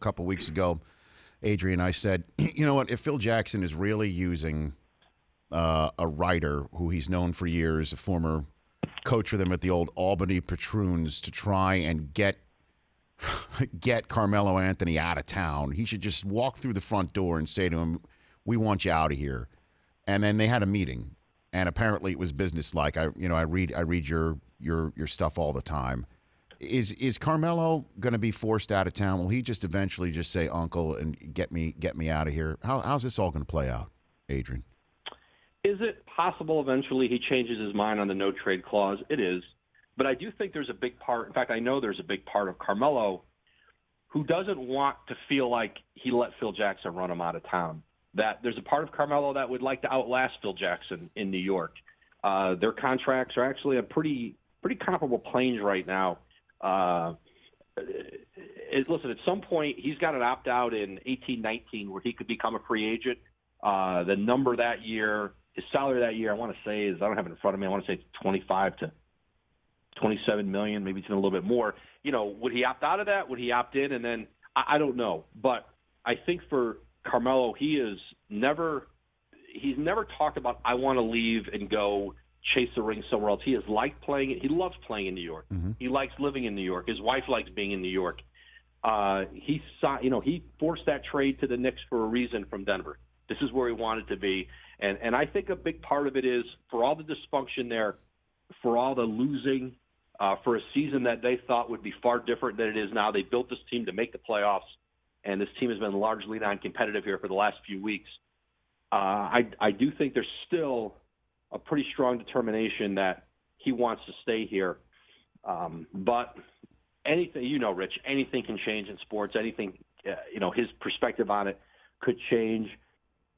couple weeks ago, Adrian, I said, you know what? If Phil Jackson is really using a writer who he's known for years, a former coach with him at the old Albany Patroons, to try and get Carmelo Anthony out of town, he should just walk through the front door and say to him, "We want you out of here." And then they had a meeting, and apparently it was businesslike. I read your stuff all the time. Is Carmelo going to be forced out of town? Will he just eventually just say, "Uncle," and get me out of here? How's this all going to play out, Adrian? Is it possible eventually he changes his mind on the no trade clause? It is. But I do think there's a big part. In fact, I know there's a big part of Carmelo who doesn't want to feel like he let Phil Jackson run him out of town. That there's a part of Carmelo that would like to outlast Phil Jackson in New York. Their contracts are actually on pretty comparable planes right now. Listen, at some point, he's got an opt-out in 18-19 where he could become a free agent. The number that year, his salary that year, I want to say is, I don't have it in front of me, I want to say it's 25 to 27 million, maybe it's even a little bit more. You know, would he opt out of that? Would he opt in? And then I don't know. But I think for Carmelo, he's never talked about, I want to leave and go chase the ring somewhere else. He has liked playing it. He loves playing in New York. Mm-hmm. He likes living in New York. His wife likes being in New York. He forced that trade to the Knicks for a reason from Denver. This is where he wanted to be. And I think a big part of it is, for all the dysfunction there, for all the losing, for a season that they thought would be far different than it is now. They built this team to make the playoffs, and this team has been largely non-competitive here for the last few weeks. I do think there's still a pretty strong determination that he wants to stay here. But anything, Rich, anything can change in sports. Anything, his perspective on it could change.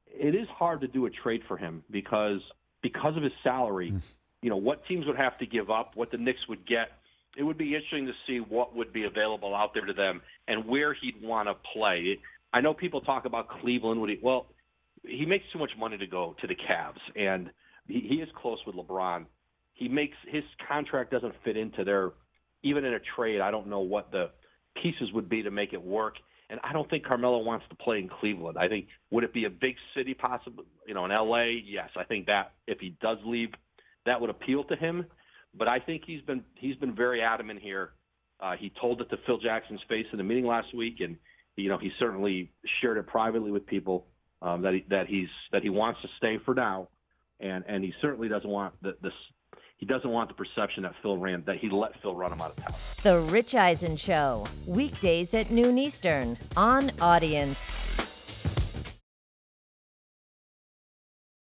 It is hard to do a trade for him because of his salary. What teams would have to give up, what the Knicks would get. It would be interesting to see what would be available out there to them and where he'd want to play. I know people talk about Cleveland. He makes too much money to go to the Cavs, and he is close with LeBron. His contract doesn't fit into their, even in a trade, I don't know what the pieces would be to make it work. And I don't think Carmelo wants to play in Cleveland. I think, would it be a big city possibly, in L.A.? Yes, I think that if he does leave, that would appeal to him. But I think he's been very adamant here. He told it to Phil Jackson's face in the meeting last week, and he certainly shared it privately with people that he wants to stay for now, and he certainly doesn't want he doesn't want the perception that he let Phil run him out of town. The Rich Eisen Show, weekdays at noon Eastern on Audience.